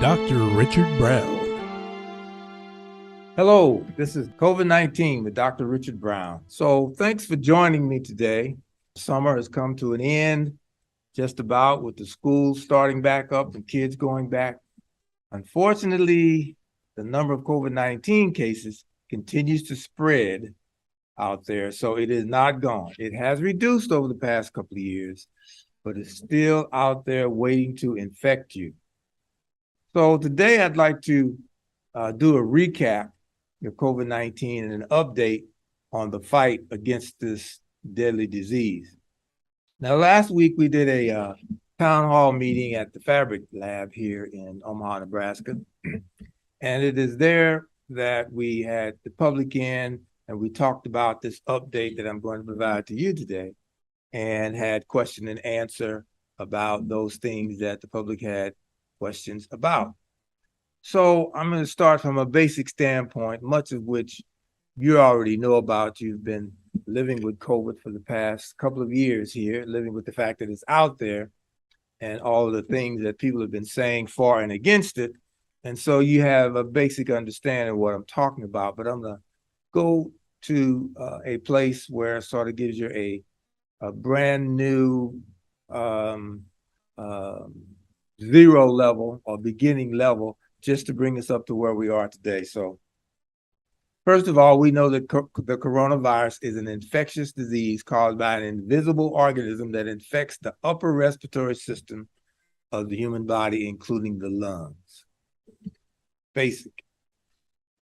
Dr. Richard Brown. Hello, this is COVID-19 with Dr. Richard Brown. So thanks for joining me today. Summer has come to an end, just about, with the schools starting back up and kids going back. Unfortunately, the number of COVID-19 cases continues to spread out there, so it is not gone. It has reduced over the past couple of years, but it's still out there waiting to infect you. So today I'd like to do a recap of COVID-19 and an update on the fight against this deadly disease. Now, last week we did a town hall meeting at the Fabric Lab here in Omaha, Nebraska. And it is there that we had the public in and we talked about this update that I'm going to provide to you today and had question and answer about those things that the public had questions about. So I'm going to start from a basic standpoint, much of which you already know about. You've been living with COVID for the past couple of years here, living with the fact that it's out there and all of the things that people have been saying for and against it. And so you have a basic understanding of what I'm talking about, but I'm going to go to a place where it sort of gives you a brand new zero level or beginning level, just to bring us up to where we are today. So first of all, we know that the coronavirus is an infectious disease caused by an invisible organism that infects the upper respiratory system of the human body, including the lungs. Basic.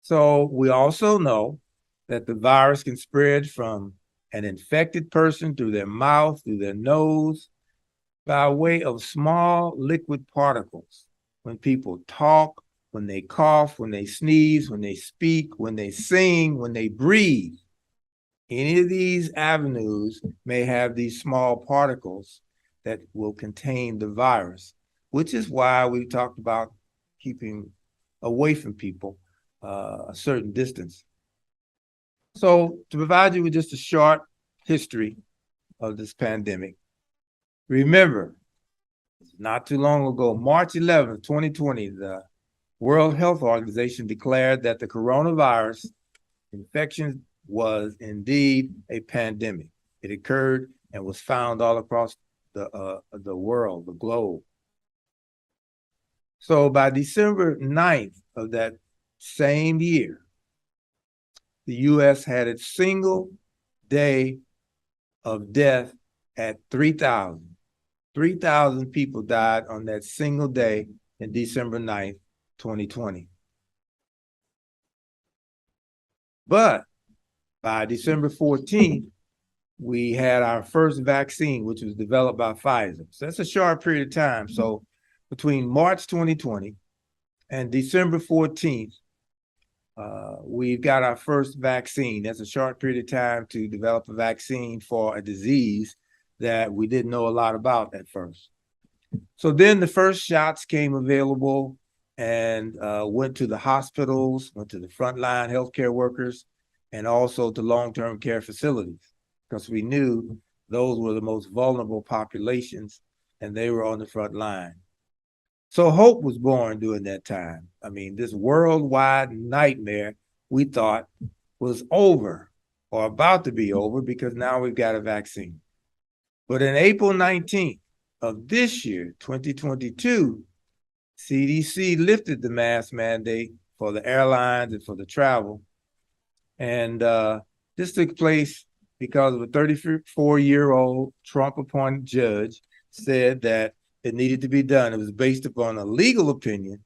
So we also know that the virus can spread from an infected person through their mouth, through their nose, by way of small liquid particles. When people talk, when they cough, when they sneeze, when they speak, when they sing, when they breathe, any of these avenues may have these small particles that will contain the virus, which is why we talked about keeping away from people a certain distance. So to provide you with just a short history of this pandemic, remember, not too long ago, March 11th, 2020, the World Health Organization declared that the coronavirus infection was indeed a pandemic. It occurred and was found all across the world, the globe. So by December 9th of that same year, the U.S. had its single day of death at 3,000. 3,000 people died on that single day in December 9th, 2020. But by December 14th, we had our first vaccine, which was developed by Pfizer. So that's a short period of time. So between March 2020 and December 14th, we've got our first vaccine. That's a short period of time to develop a vaccine for a disease that we didn't know a lot about at first. So then the first shots came available and went to the hospitals, went to the frontline healthcare workers, and also to long-term care facilities, because we knew those were the most vulnerable populations and they were on the front line. So hope was born during that time. I mean, this worldwide nightmare we thought was over or about to be over because now we've got a vaccine. But in April 19th of this year, 2022, CDC lifted the mask mandate for the airlines and for the travel. And this took place because of a 34-year-old Trump-appointed judge said that it needed to be done. It was based upon a legal opinion,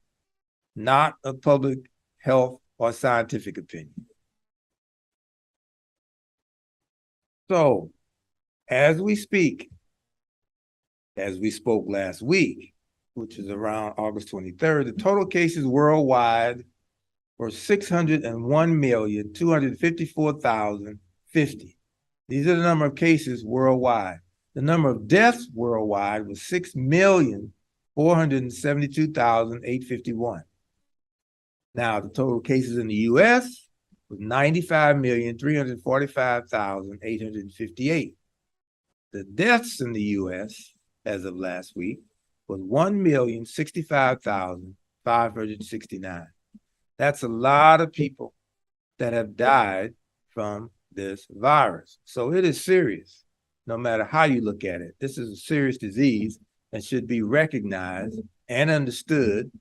not a public health or scientific opinion. So, as we speak, as we spoke last week, which is around August 23rd, the total cases worldwide were 601,254,050. These are the number of cases worldwide. The number of deaths worldwide was 6,472,851. Now, the total cases in the U.S. was 95,345,858. The deaths in the U.S. as of last week was 1,065,486. 569. That's a lot of people that have died from this virus. So it is serious, no matter how you look at it. This is a serious disease and should be recognized and understood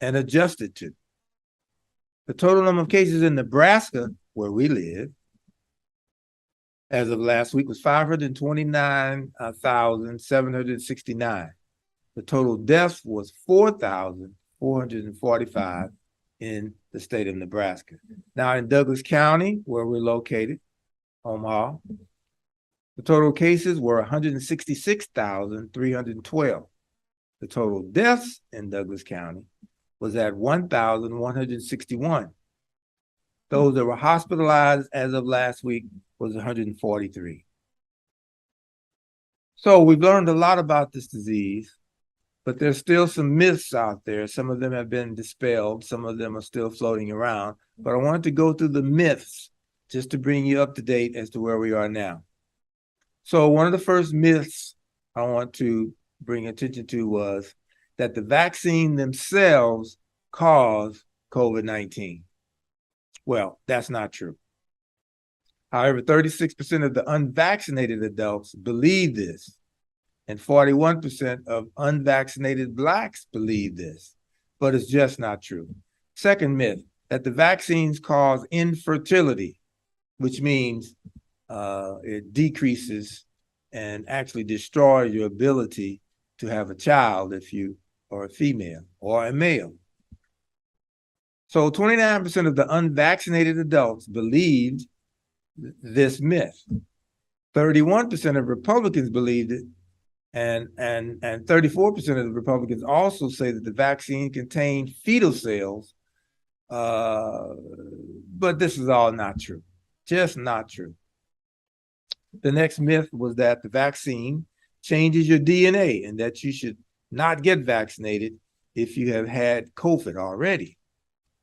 and adjusted to. The total number of cases in Nebraska, where we live, as of last week was 529,769. The total deaths was 4,445 in the state of Nebraska. Now in Douglas County, where we're located, Omaha, the total cases were 166,312. The total deaths in Douglas County was at 1,161. Those that were hospitalized as of last week was 143. So we've learned a lot about this disease, but there's still some myths out there. Some of them have been dispelled. Some of them are still floating around. But I wanted to go through the myths just to bring you up to date as to where we are now. So one of the first myths I want to bring attention to was that the vaccine themselves cause COVID-19. Well, that's not true. However, 36% of the unvaccinated adults believe this, and 41% of unvaccinated Blacks believe this, but it's just not true. Second myth, that the vaccines cause infertility, which means it decreases and actually destroys your ability to have a child if you are a female or a male. So 29% of the unvaccinated adults believed this myth. 31% of Republicans believed it, and 34% of the Republicans also say that the vaccine contained fetal cells, but this is all not true, just not true. The next myth was that the vaccine changes your DNA and that you should not get vaccinated if you have had COVID already.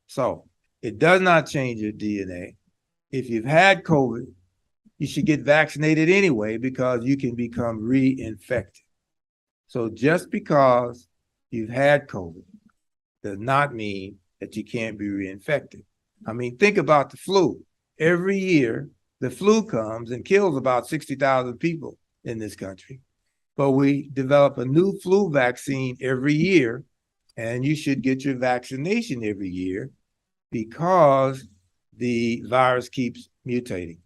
So it does not change your DNA. If you've had COVID, you should get vaccinated anyway because you can become reinfected. So just because you've had COVID does not mean that you can't be reinfected. I mean, think about the flu. Every year, the flu comes and kills about 60,000 people in this country. But we develop a new flu vaccine every year, and you should get your vaccination every year because the virus keeps mutating.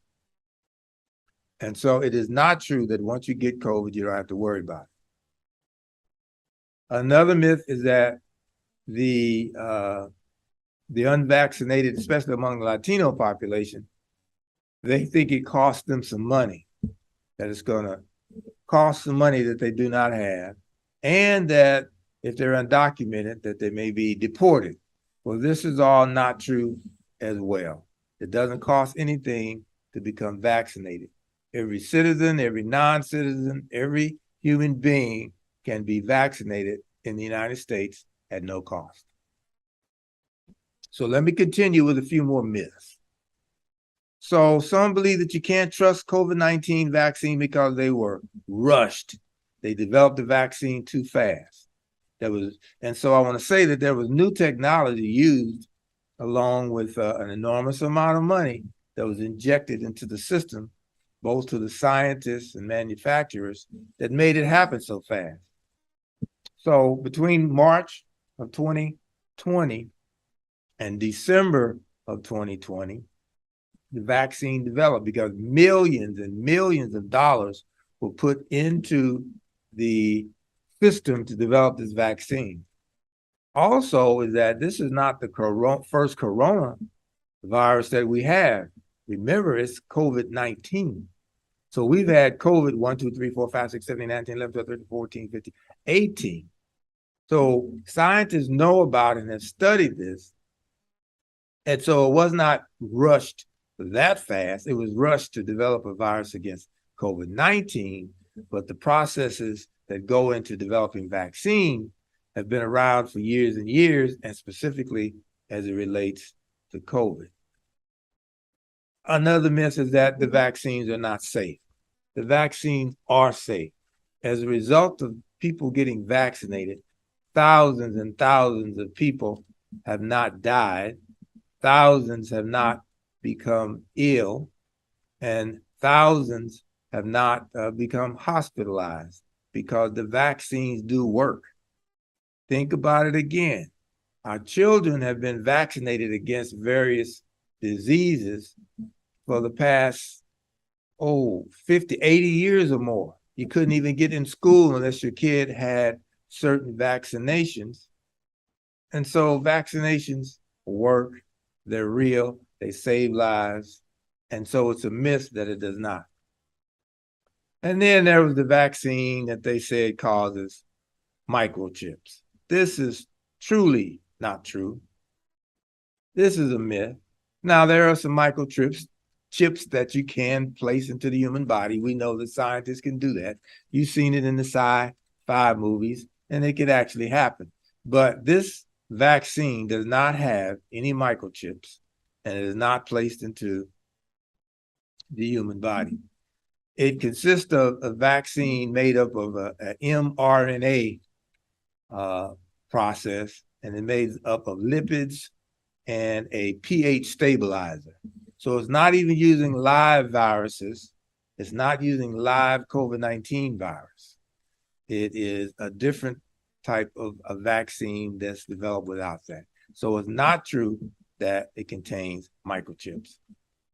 And so it is not true that once you get COVID, you don't have to worry about it. Another myth is that the unvaccinated, especially among the Latino population, they think it costs them some money, that it's going to cost some money that they do not have, and that if they're undocumented, that they may be deported. Well, this is all not true as well. It doesn't cost anything to become vaccinated. Every citizen, every non-citizen, every human being can be vaccinated in the United States at no cost. So let me continue with a few more myths. So some believe that you can't trust COVID-19 vaccine because they were rushed. They developed the vaccine too fast. And so I want to say that there was new technology used along with an enormous amount of money that was injected into the system, both to the scientists and manufacturers, that made it happen so fast. So between March of 2020 and December of 2020, the vaccine developed because millions and millions of dollars were put into the system to develop this vaccine. Also is that this is not the first coronavirus that we have. Remember, it's COVID-19. So we've had COVID 1, 2, 3, 4, 5, 6, 7, 8, 9, 10, 11, 12, 13, 14, 15, 18. So scientists know about it and have studied this. And so it was not rushed that fast. It was rushed to develop a virus against COVID-19, but the processes that go into developing vaccine have been around for years and years, and specifically as it relates to COVID. Another myth is that the vaccines are not safe. The vaccines are safe. As a result of people getting vaccinated, thousands and thousands of people have not died, thousands have not become ill, and thousands have not become hospitalized because the vaccines do work. Think about it again. Our children have been vaccinated against various diseases for the past, 50, 80 years or more. You couldn't even get in school unless your kid had certain vaccinations. And so vaccinations work, they're real, they save lives. And so it's a myth that it does not. And then there was the vaccine that they said causes microchips. This is truly not true. This is a myth. Now, there are some chips that you can place into the human body. We know that scientists can do that. You've seen it in the sci-fi movies, and it could actually happen. But this vaccine does not have any microchips, and it is not placed into the human body. It consists of a vaccine made up of an mRNA process, and it's made up of lipids and a pH stabilizer. So it's not even using live viruses. It's not using live COVID-19 virus. It is a different type of a vaccine that's developed without that. So it's not true that it contains microchips.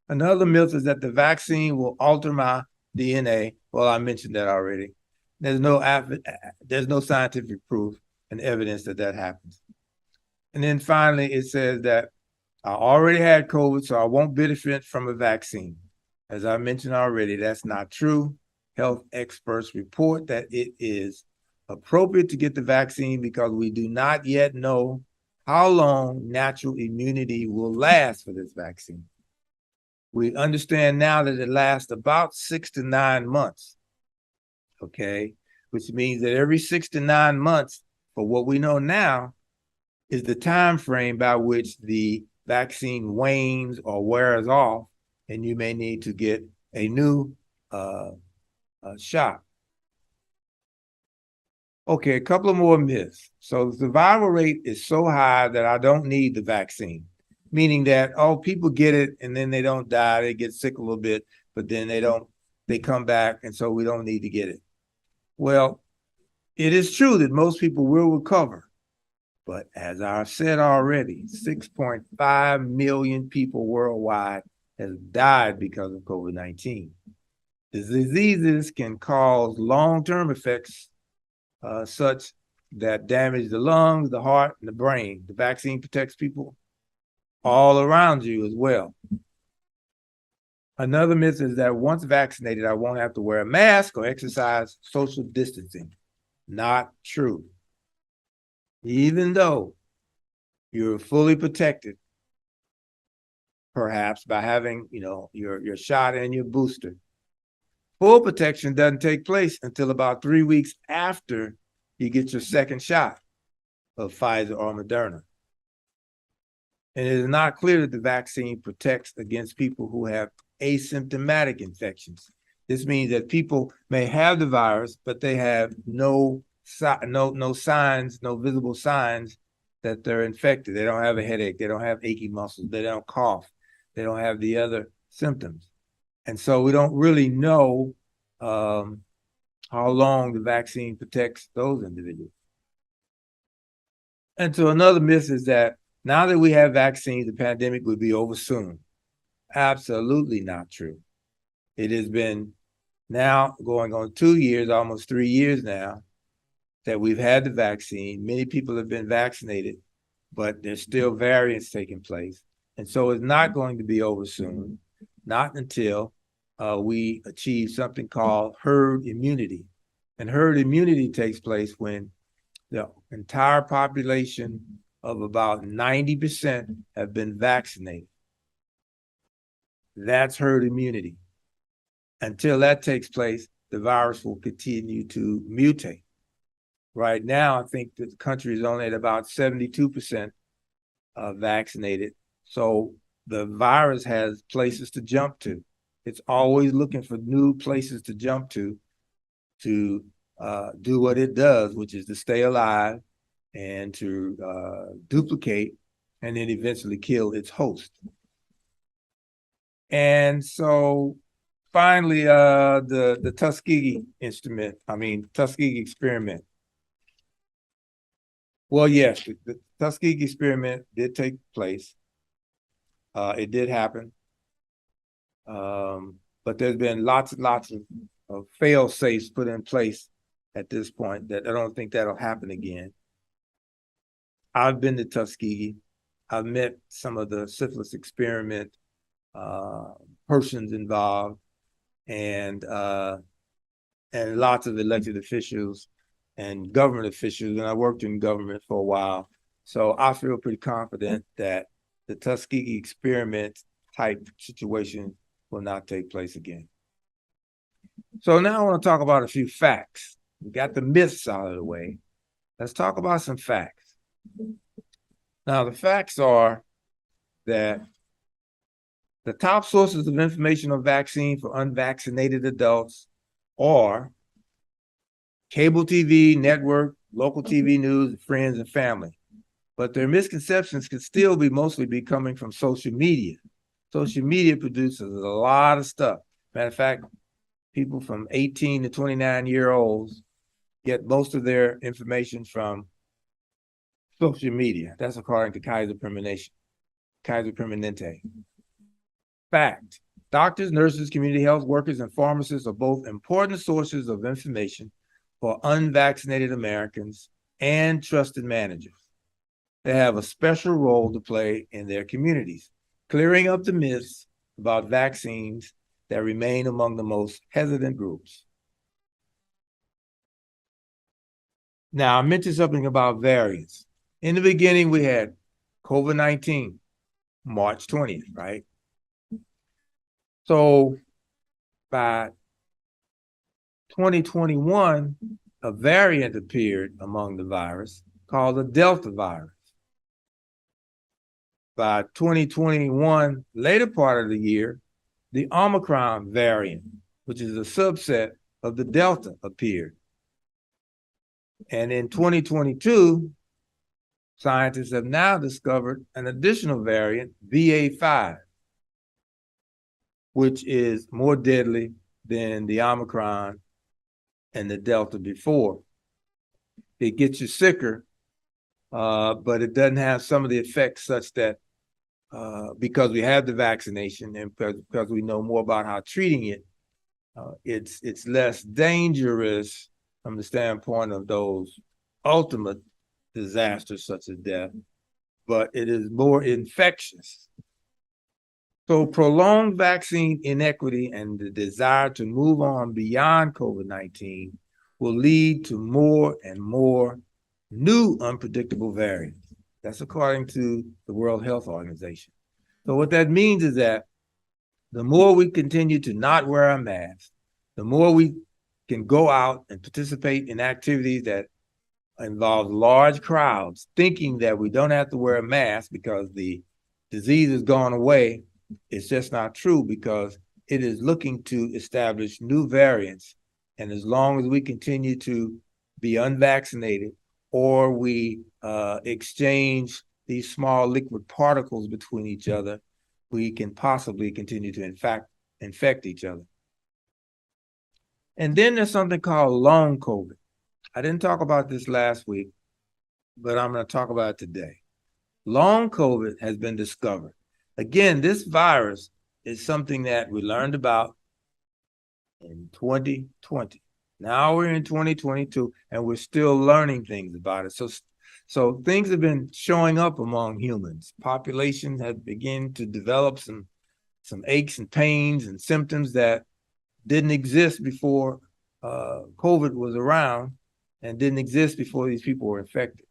Another myth is that the vaccine will alter my DNA. Well, I mentioned that already. There's no scientific proof and evidence that that happens. And then finally, it says that I already had COVID, so I won't benefit from a vaccine. As I mentioned already, that's not true. Health experts report that it is appropriate to get the vaccine because we do not yet know how long natural immunity will last for this vaccine. We understand now that it lasts about 6 to 9 months, okay? Which means that every 6 to 9 months, for what we know now, is the time frame by which the vaccine wanes or wears off, and you may need to get a new shot. Okay, a couple of more myths. So the survival rate is so high that I don't need the vaccine, meaning that, people get it and then they don't die, they get sick a little bit, but then they come back, and so we don't need to get it. Well, it is true that most people will recover. But as I said already, 6.5 million people worldwide have died because of COVID-19. The diseases can cause long-term effects such that damage the lungs, the heart, and the brain. The vaccine protects people all around you as well. Another myth is that once vaccinated, I won't have to wear a mask or exercise social distancing. Not true. Even though you're fully protected, perhaps by having, your shot and your booster, full protection doesn't take place until about 3 weeks after you get your second shot of Pfizer or Moderna. And it is not clear that the vaccine protects against people who have asymptomatic infections. This means that people may have the virus, but they have no signs, no visible signs that they're infected. They don't have a headache. They don't have achy muscles. They don't cough. They don't have the other symptoms. And so we don't really know how long the vaccine protects those individuals. And so another myth is that now that we have vaccines, the pandemic will be over soon. Absolutely not true. It has been now going on 2 years, almost 3 years now, that we've had the vaccine. Many people have been vaccinated, but there's still variants taking place. And so it's not going to be over soon, not until we achieve something called herd immunity. And herd immunity takes place when the entire population of about 90% have been vaccinated. That's herd immunity. Until that takes place, the virus will continue to mutate. Right now, I think that the country is only at about 72% vaccinated. So the virus has places to jump to. It's always looking for new places to jump to do what it does, which is to stay alive and to duplicate and then eventually kill its host. And so finally, the Tuskegee Tuskegee experiment. Well, yes, the Tuskegee experiment did take place. It did happen. But there's been lots and lots of fail safes put in place at this point that I don't think that'll happen again. I've been to Tuskegee. I've met some of the syphilis experiment persons involved, and lots of elected officials and government officials. And I worked in government for a while, so I feel pretty confident that the Tuskegee experiment type situation will not take place again. So now I want to talk about a few facts. We got the myths out of the way. Let's talk about some facts. Now, the facts are that the top sources of information on vaccine for unvaccinated adults are cable TV, network, local TV news, friends, and family. But their misconceptions could still mostly be coming from social media. Social media produces a lot of stuff. Matter of fact, people from 18 to 29-year-olds get most of their information from social media. That's according to Kaiser Permanente. Fact: doctors, nurses, community health workers, and pharmacists are both important sources of information for unvaccinated Americans and trusted managers. They have a special role to play in their communities, clearing up the myths about vaccines that remain among the most hesitant groups. Now, I mentioned something about variants. In the beginning, we had COVID-19, March 20th, right? So by 2021, a variant appeared among the virus called the Delta virus. By 2021, later part of the year, the Omicron variant, which is a subset of the Delta, appeared. And in 2022, scientists have now discovered an additional variant, BA.5, which is more deadly than the Omicron and the Delta before. It gets you sicker, but it doesn't have some of the effects such that because we have the vaccination and because we know more about how treating it, it's less dangerous from the standpoint of those ultimate disasters such as death, but it is more infectious. So prolonged vaccine inequity and the desire to move on beyond COVID-19 will lead to more and more new unpredictable variants. That's according to the World Health Organization. So what that means is that the more we continue to not wear our masks, the more we can go out and participate in activities that involve large crowds, thinking that we don't have to wear a mask because the disease has gone away. It's just not true, because it is looking to establish new variants. And as long as we continue to be unvaccinated, or we exchange these small liquid particles between each other, we can possibly continue to infect each other. And then there's something called long COVID. I didn't talk about this last week, but I'm going to talk about it today. Long COVID has been discovered. Again, this virus is something that we learned about in 2020. Now we're in 2022, and we're still learning things about it. So things have been showing up among humans. Populations have begun to develop some aches and pains and symptoms that didn't exist before COVID was around, and didn't exist before these people were infected.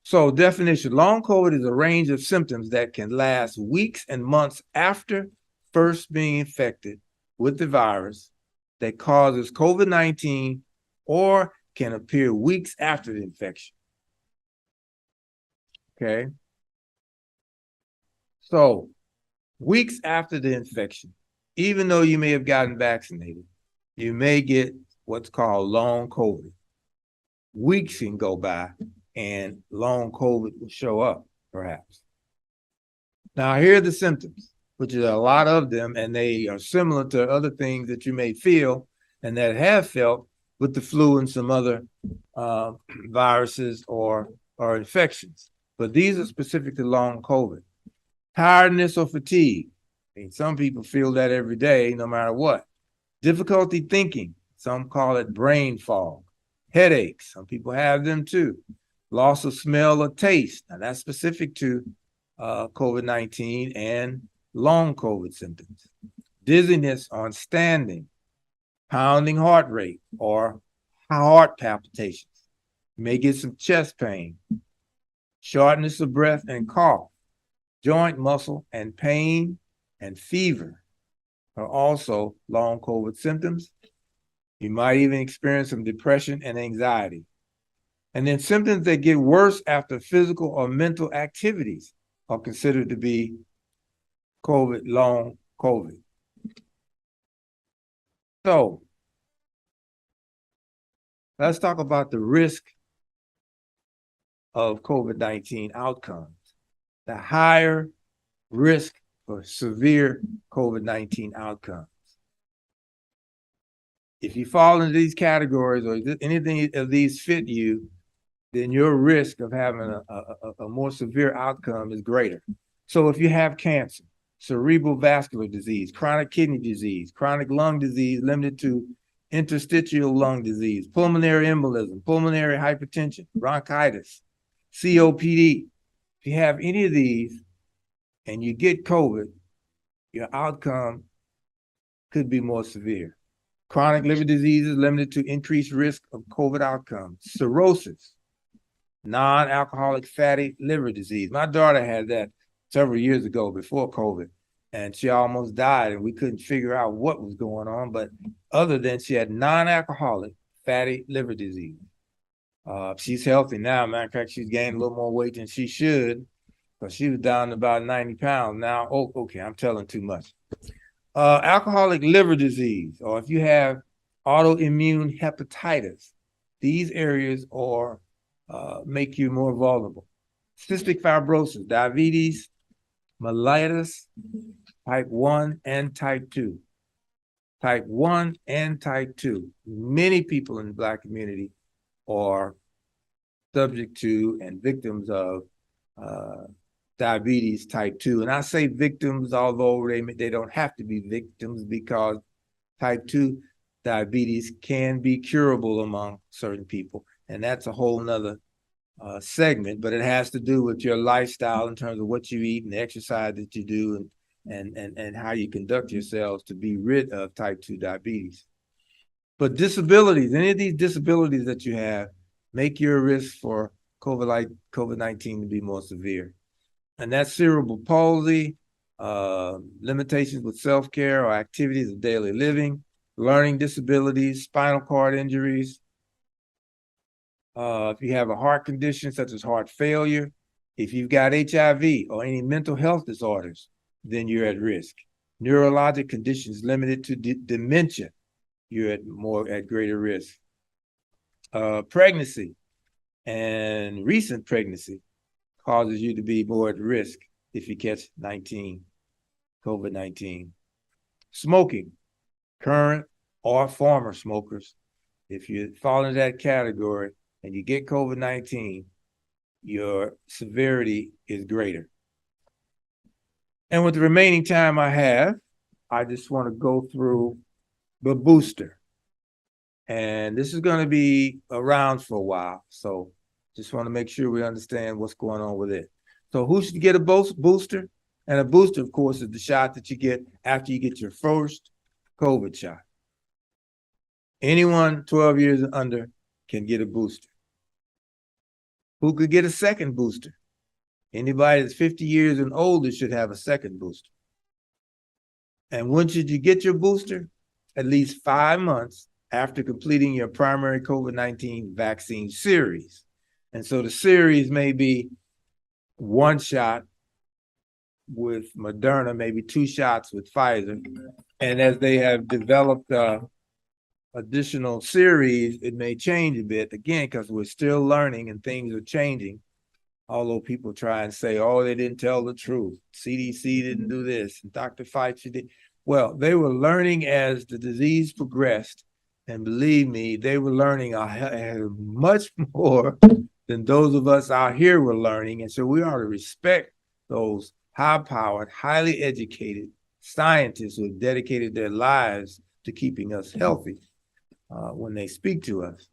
So definition: long COVID is a range of symptoms that can last weeks and months after first being infected with the virus that causes COVID-19, or can appear weeks after the infection. Okay. So weeks after the infection, even though you may have gotten vaccinated, you may get what's called long COVID. Weeks can go by and long COVID will show up, perhaps. Now, here are the symptoms, which is a lot of them, and they are similar to other things that you may feel and that have felt with the flu and some other viruses or infections. But these are specific to long COVID. Tiredness or fatigue. I mean, some people feel that every day, no matter what. Difficulty thinking. Some call it brain fog. Headaches. Some people have them too. Loss of smell or taste. Now, that's specific to COVID-19 and long COVID symptoms. Dizziness on standing. Pounding heart rate or heart palpitations. You may get some chest pain. Shortness of breath and cough. Joint muscle and pain and fever are also long COVID symptoms. You might even experience some depression and anxiety. And then symptoms that get worse after physical or mental activities are considered to be COVID, long COVID. So let's talk about the risk of COVID-19 outcomes. The higher risk for severe COVID-19 outcomes. If you fall into these categories or anything of these fit you, then your risk of having a more severe outcome is greater. So if you have cancer, cerebral vascular disease, chronic kidney disease, chronic lung disease limited to interstitial lung disease, pulmonary embolism, pulmonary hypertension, bronchitis, COPD, if you have any of these and you get COVID, your outcome could be more severe. Chronic liver disease is limited to increased risk of COVID outcomes. Cirrhosis, non-alcoholic fatty liver disease. My daughter had that several years ago before COVID, and she almost died, and we couldn't figure out what was going on, but other than she had non-alcoholic fatty liver disease. She's healthy now. Matter of fact, she's gained a little more weight than she should, because she was down to about 90 pounds now. Oh, okay, I'm telling too much. Alcoholic liver disease, or if you have autoimmune hepatitis, these areas are make you more vulnerable. Cystic fibrosis, diabetes, mellitus, type 1 and type 2. Type 1 and type 2. Many people in the Black community are subject to and victims of diabetes type 2. And I say victims, although they don't have to be victims, because type 2 diabetes can be curable among certain people. And that's a whole nother segment, but it has to do with your lifestyle in terms of what you eat and the exercise that you do and how you conduct yourselves to be rid of type 2 diabetes. But disabilities, any of these disabilities that you have, make your risk for COVID-19 to be more severe. And that's cerebral palsy, limitations with self-care or activities of daily living, learning disabilities, spinal cord injuries. If you have a heart condition such as heart failure, if you've got HIV or any mental health disorders, then you're at risk. Neurologic conditions limited to dementia, you're at greater risk. Pregnancy and recent pregnancy causes you to be more at risk if you catch COVID-19. Smoking, current or former smokers, if you fall into that category and you get COVID-19, your severity is greater. And with the remaining time I have, I just want to go through the booster. And this is going to be around for a while. So just want to make sure we understand what's going on with it. So who should get a booster? And a booster, of course, is the shot that you get after you get your first COVID shot. Anyone 12 years and under can get a booster. Who could get a second booster? Anybody that's 50 years and older should have a second booster. And when should you get your booster? At least 5 months after completing your primary COVID-19 vaccine series. And so the series may be 1 shot with Moderna, maybe 2 shots with Pfizer. And as they have developed additional series, it may change a bit, again, because we're still learning and things are changing. Although people try and say, oh, they didn't tell the truth. CDC didn't do this, and Dr. Fauci did. Well, they were learning as the disease progressed. And believe me, they were learning much more than those of us out here were learning. And so we ought to respect those high-powered, highly educated scientists who have dedicated their lives to keeping us healthy when they speak to us.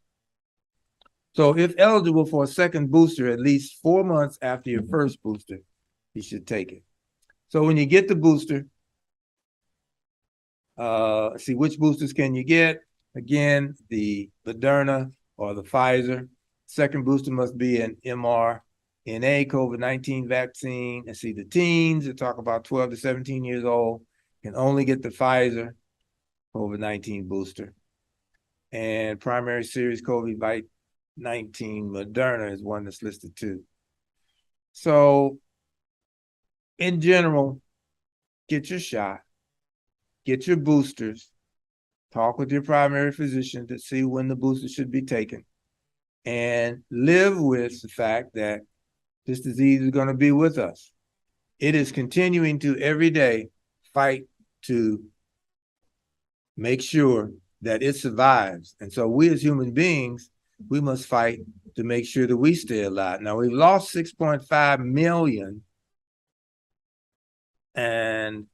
So if eligible for a second booster, at least 4 months after your first booster, you should take it. So when you get the booster, see which boosters can you get? Again, the Moderna or the Pfizer. Second booster must be an mRNA COVID-19 vaccine. And see the teens that talk about 12 to 17 years old can only get the Pfizer COVID-19 booster. And primary series COVID-19 Moderna is one that's listed too. So in general, get your shot, get your boosters, talk with your primary physician to see when the booster should be taken, and live with the fact that this disease is going to be with us. It is continuing to every day fight to make sure that it survives. And so we as human beings, we must fight to make sure that we stay alive. Now, we've lost 6.5 million, and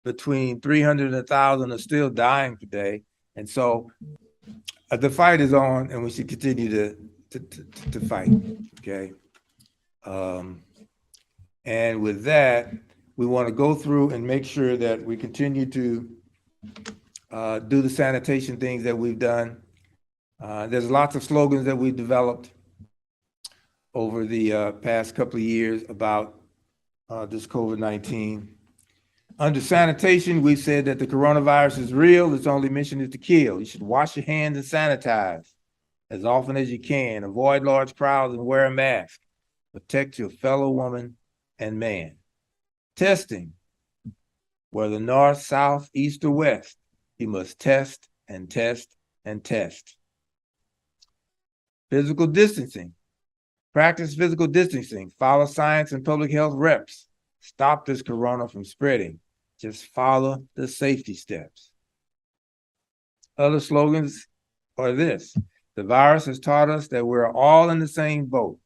between 300 and 1,000 are still dying today. And so the fight is on, and we should continue to fight, okay? And with that, we want to go through and make sure that we continue to do the sanitation things that we've done. There's lots of slogans that we've developed over the past couple of years about this COVID-19. Under sanitation, we said that the coronavirus is real. Its only mission is to kill. You should wash your hands and sanitize as often as you can. Avoid large crowds and wear a mask. Protect your fellow woman and man. Testing, whether north, south, east, or west, you must test and test and test. Physical distancing. Practice physical distancing. Follow science and public health reps. Stop this corona from spreading. Just follow the safety steps. Other slogans are this: the virus has taught us that we're all in the same boat.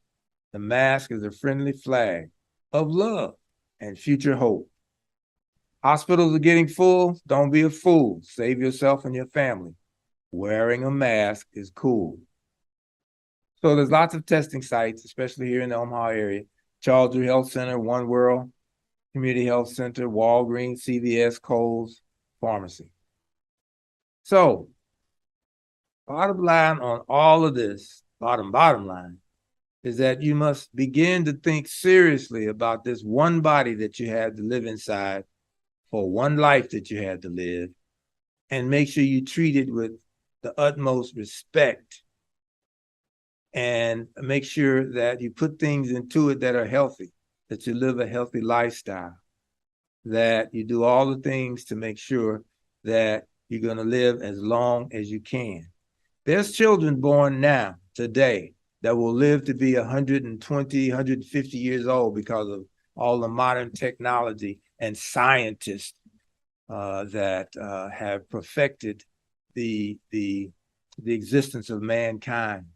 The mask is a friendly flag of love and future hope. Hospitals are getting full. Don't be a fool. Save yourself and your family. Wearing a mask is cool. So there's lots of testing sites, especially here in the Omaha area. Charles Drew Health Center, One World Community Health Center, Walgreens, CVS, Kohl's, pharmacy. So, bottom line on all of this, bottom line, is that you must begin to think seriously about this one body that you have to live inside, for one life that you had to live, and make sure you treat it with the utmost respect, and make sure that you put things into it that are healthy, that you live a healthy lifestyle, that you do all the things to make sure that you're going to live as long as you can. There's children born now, today, that will live to be 120, 150 years old because of all the modern technology and scientists that have perfected the existence of mankind.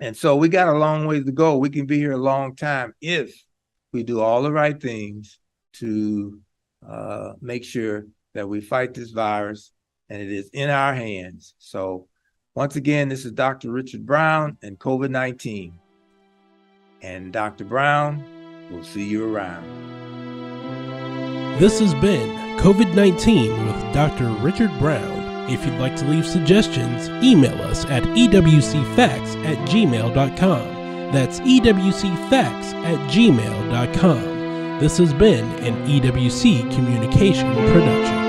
And so we got a long ways to go. We can be here a long time if we do all the right things to make sure that we fight this virus, and it is in our hands. So once again, this is Dr. Richard Brown and COVID-19. And Dr. Brown, we'll see you around. This has been COVID-19 with Dr. Richard Brown. If you'd like to leave suggestions, email us at ewcfacts@gmail.com. That's ewcfacts@gmail.com. This has been an EWC Communication production.